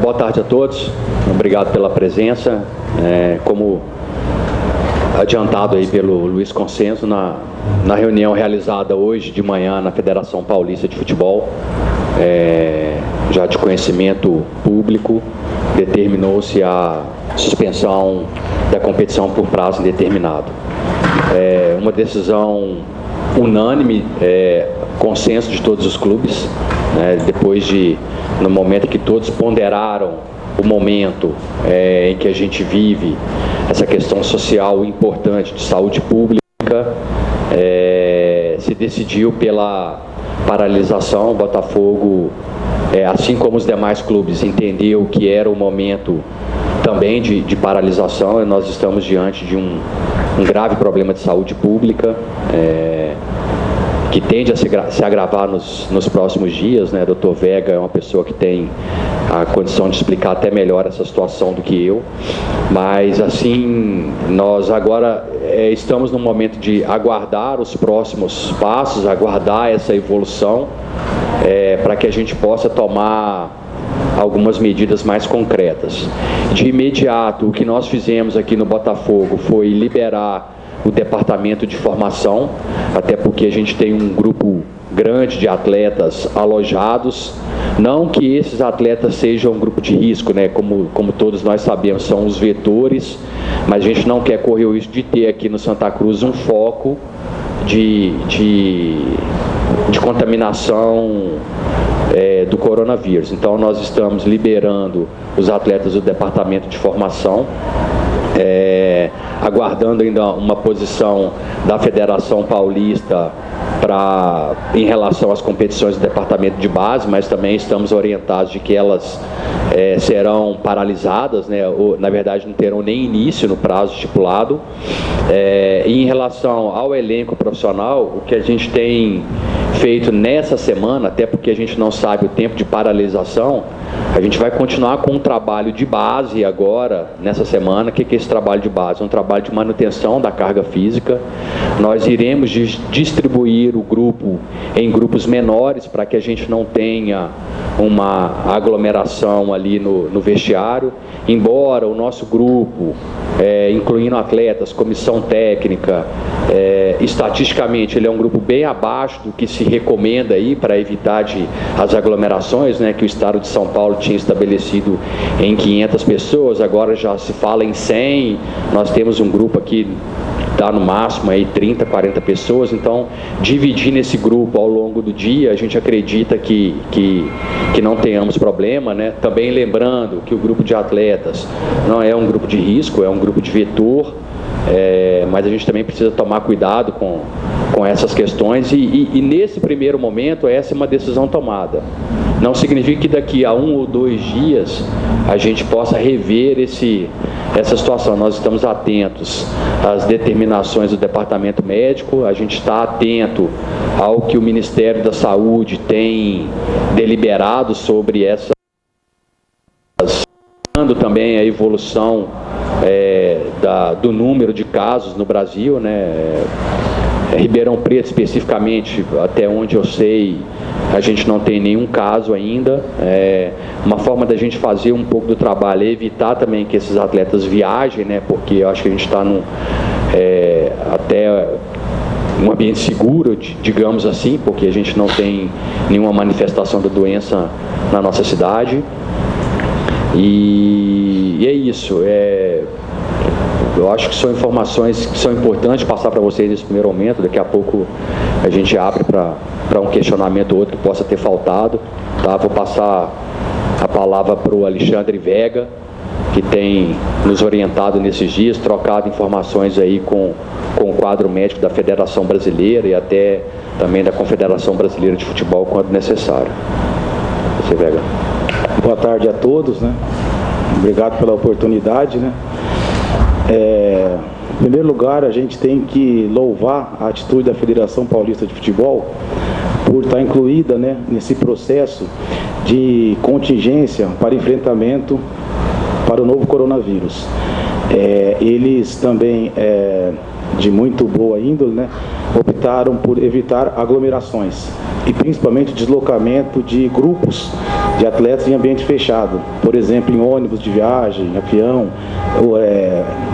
Boa tarde a todos, obrigado pela presença. Como adiantado aí pelo Luiz Consenso, na reunião realizada hoje de manhã na Federação Paulista de Futebol, já de conhecimento público, determinou-se a suspensão da competição por prazo indeterminado. Uma decisão unânime, consenso de todos os clubes, depois de, no momento que todos ponderaram o momento em que a gente vive, essa questão social importante de saúde pública, se decidiu pela paralisação. O Botafogo, assim como os demais clubes, entendeu que era o momento também de paralisação, e nós estamos diante de um grave problema de saúde pública, que tende a se agravar nos próximos dias, né? Dr. Vega é uma pessoa que tem a condição de explicar até melhor essa situação do que eu, mas assim, nós agora estamos no momento de aguardar os próximos passos, aguardar essa evolução, para que a gente possa tomar algumas medidas mais concretas. De imediato, o que nós fizemos aqui no Botafogo foi liberar o departamento de formação, até porque a gente tem um grupo grande de atletas alojados, não que esses atletas sejam um grupo de risco, né? Como todos nós sabemos, são os vetores, mas a gente não quer correr o risco de ter aqui no Santa Cruz um foco de contaminação do coronavírus. Então nós estamos liberando os atletas do departamento de formação, aguardando ainda uma posição da Federação Paulista em relação às competições do departamento de base, mas também estamos orientados de que elas serão paralisadas, né? Ou, na verdade, não terão nem início no prazo estipulado. E em relação ao elenco profissional, o que a gente tem feito nessa semana, até porque a gente não sabe o tempo de paralisação, a gente vai continuar com um trabalho de base agora, nessa semana. O que é esse trabalho de base? É um trabalho de manutenção da carga física. Nós iremos distribuir o grupo em grupos menores para que a gente não tenha uma aglomeração ali no vestiário, embora o nosso grupo, incluindo atletas, comissão técnica, estatisticamente ele é um grupo bem abaixo do que se recomenda aí para evitar as aglomerações, né, que o estado de São Paulo tinha estabelecido em 500 pessoas, agora já se fala em 100, nós temos um grupo aqui dá no máximo aí 30, 40 pessoas, então dividir nesse grupo ao longo do dia, a gente acredita que não tenhamos problema, né? Também lembrando que o grupo de atletas não é um grupo de risco, é um grupo de vetor, mas a gente também precisa tomar cuidado com essas questões e nesse primeiro momento essa é uma decisão tomada. Não significa que daqui a 1 ou 2 dias a gente possa rever essa situação. Nós estamos atentos às determinações do Departamento Médico, a gente está atento ao que o Ministério da Saúde tem deliberado sobre essa, também a evolução do número de casos no Brasil, né? Ribeirão Preto especificamente, até onde eu sei, a gente não tem nenhum caso ainda. Uma forma da gente fazer um pouco do trabalho é evitar também que esses atletas viajem, né? Porque eu acho que a gente está até um ambiente seguro, digamos assim, porque a gente não tem nenhuma manifestação da doença na nossa cidade. E é isso. Eu acho que são informações que são importantes passar para vocês nesse primeiro momento. Daqui a pouco a gente abre para um questionamento ou outro que possa ter faltado. Tá? Vou passar a palavra para o Alexandre Vega, que tem nos orientado nesses dias, trocado informações aí com o quadro médico da Federação Brasileira e até também da Confederação Brasileira de Futebol, quando necessário. Você, Vega. Boa tarde a todos, né? Obrigado pela oportunidade, né? Em primeiro lugar, a gente tem que louvar a atitude da Federação Paulista de Futebol por estar incluída, né, nesse processo de contingência para enfrentamento para o novo coronavírus. Eles também, de muito boa índole, né, optaram por evitar aglomerações. e principalmente deslocamento de grupos de atletas em ambiente fechado, por exemplo, em ônibus de viagem, avião,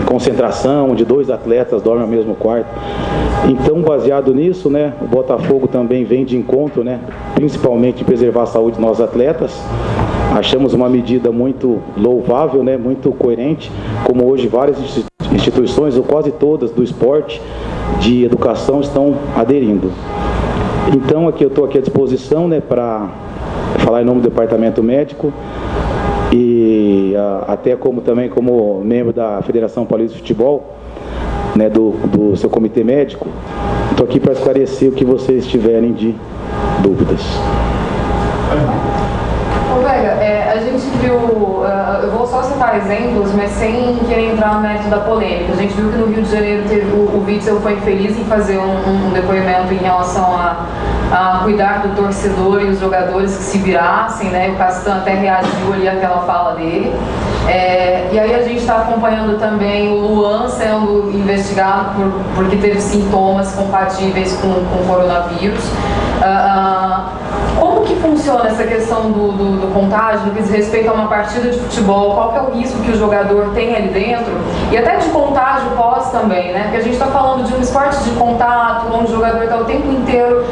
concentração, onde 2 atletas dormem no mesmo quarto. Então, baseado nisso, né, o Botafogo também vem de encontro, né, principalmente em preservar a saúde dos nossos atletas. Achamos uma medida muito louvável, né, muito coerente, como hoje várias instituições, ou quase todas, do esporte, de educação, estão aderindo. Então, aqui eu estou aqui à disposição, né, para falar em nome do Departamento Médico e até também como membro da Federação Paulista de Futebol, né, do seu comitê médico. Estou aqui para esclarecer o que vocês tiverem de dúvidas. Ô Vega, a gente viu, eu vou só citar exemplos, mas sem querer entrar no mérito da polêmica. A gente viu que no Rio de Janeiro o Witzel foi infeliz em fazer um depoimento em relação a cuidar do torcedor e os jogadores que se virassem, né? O Castan até reagiu ali àquela fala dele. E aí a gente está acompanhando também o Luan sendo investigado porque teve sintomas compatíveis com o coronavírus. Como que funciona essa questão do contágio, no que diz respeito a uma partida de futebol? Qual que é o risco que o jogador tem ali dentro? E até de contágio pós também, né? Porque a gente está falando de um esporte de contato, onde o jogador está o tempo inteiro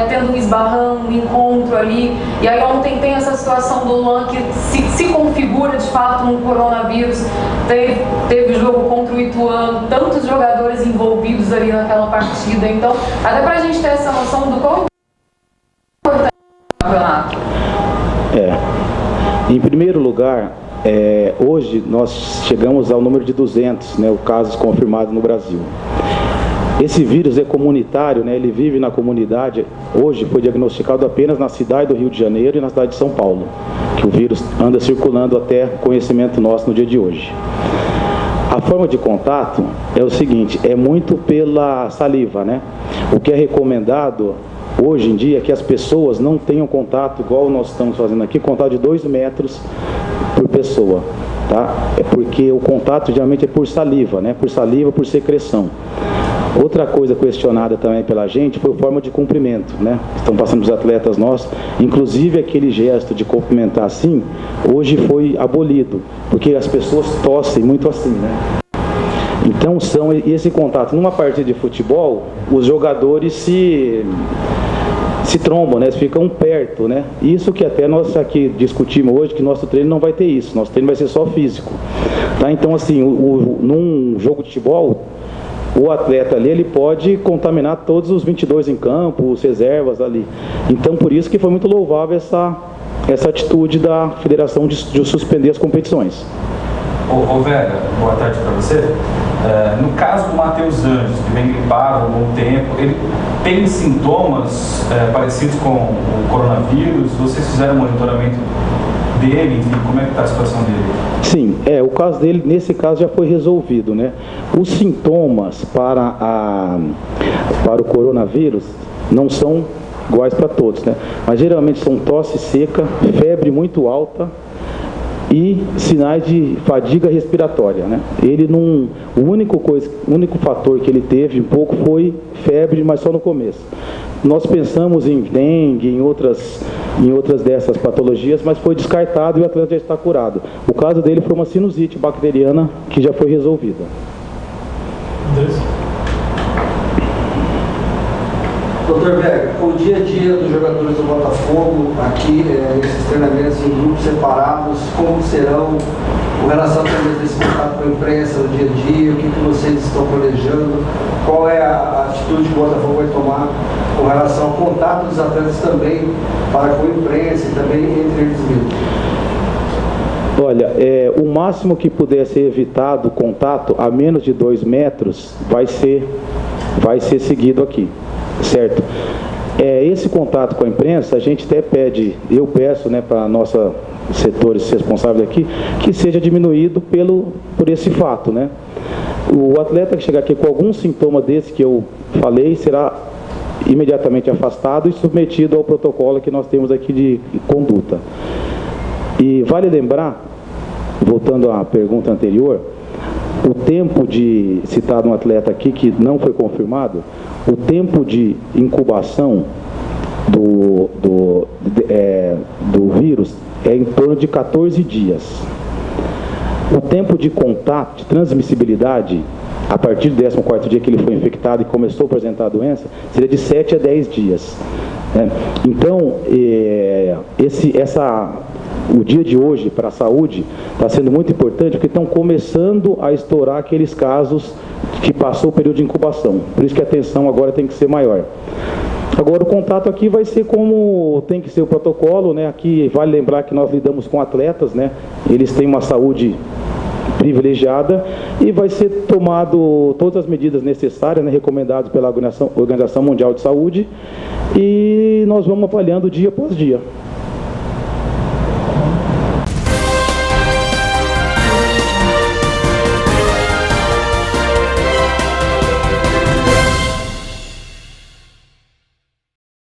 tendo um esbarrão, um encontro ali. E aí ontem tem essa situação do Luan que se configura de fato um coronavírus. Teve jogo contra o Ituano, tantos jogadores envolvidos ali naquela partida. Então, até para a gente ter essa noção do quão importante é o campeonato. Em primeiro lugar, hoje nós chegamos ao número de 200, né, casos confirmados no Brasil. Esse vírus é comunitário, né, ele vive na comunidade. Hoje foi diagnosticado apenas na cidade do Rio de Janeiro e na cidade de São Paulo, que o vírus anda circulando até conhecimento nosso no dia de hoje. A forma de contato é o seguinte, é muito pela saliva, né? O que é recomendado hoje em dia é que as pessoas não tenham contato, igual nós estamos fazendo aqui, contato de 2 metros por pessoa, tá? É porque o contato geralmente é por saliva, né? Por saliva, por secreção. Outra coisa questionada também pela gente foi a forma de cumprimento, né? Estão passando os atletas nossos, inclusive aquele gesto de cumprimentar assim, hoje foi abolido, porque as pessoas tossem muito assim, né? Então, esse contato, numa partida de futebol, os jogadores se trombam, né? Ficam perto, né? Isso que até nós aqui discutimos hoje, que nosso treino não vai ter isso, nosso treino vai ser só físico, tá? Então, assim, num jogo de futebol, o atleta ali, ele pode contaminar todos os 22 em campo, os reservas ali. Então, por isso que foi muito louvável essa atitude da federação de suspender as competições. Ô Vega, boa tarde para você. No caso do Matheus Anjos, que vem gripado há algum tempo, ele tem sintomas parecidos com o coronavírus? Vocês fizeram monitoramento dele? Enfim, como é que está a situação dele? Sim, o caso dele, nesse caso, já foi resolvido, né? Os sintomas para o coronavírus não são iguais para todos, né? Mas geralmente são tosse seca, febre muito alta e sinais de fadiga respiratória, né? O único fator que ele teve um pouco foi febre, mas só no começo. Nós pensamos em dengue, em outras dessas patologias, mas foi descartado e o atleta já está curado. O caso dele foi uma sinusite bacteriana que já foi resolvida. Doutor Vega, o dia a dia dos jogadores do Botafogo, aqui, esses treinamentos em grupos separados, como serão, com relação também desse contato com a imprensa no dia a dia, o que vocês estão planejando, qual é a atitude que o Botafogo vai tomar com relação ao contato dos atletas também para com a imprensa e também entre eles mesmos? Olha, o máximo que puder ser evitado o contato a menos de 2 metros vai ser seguido aqui. Certo? Esse contato com a imprensa, a gente até eu peço, né, para nossos setores responsáveis aqui, que seja diminuído por esse fato, né? O atleta que chegar aqui com algum sintoma desse que eu falei, será imediatamente afastado e submetido ao protocolo que nós temos aqui de conduta. E vale lembrar, voltando à pergunta anterior, o tempo de citar um atleta aqui que não foi confirmado, o tempo de incubação do vírus é em torno de 14 dias. O tempo de contato, de transmissibilidade, a partir do 14º dia que ele foi infectado e começou a apresentar a doença, seria de 7 a 10 dias. Então, o dia de hoje para a saúde está sendo muito importante, porque estão começando a estourar aqueles casos que passou o período de incubação. Por isso que a atenção agora tem que ser maior. Agora, o contato aqui vai ser como tem que ser o protocolo, né? Aqui vale lembrar que nós lidamos com atletas, né? Eles têm uma saúde privilegiada e vai ser tomado todas as medidas necessárias, né, recomendadas pela Organização Mundial de Saúde, e nós vamos avaliando dia após dia.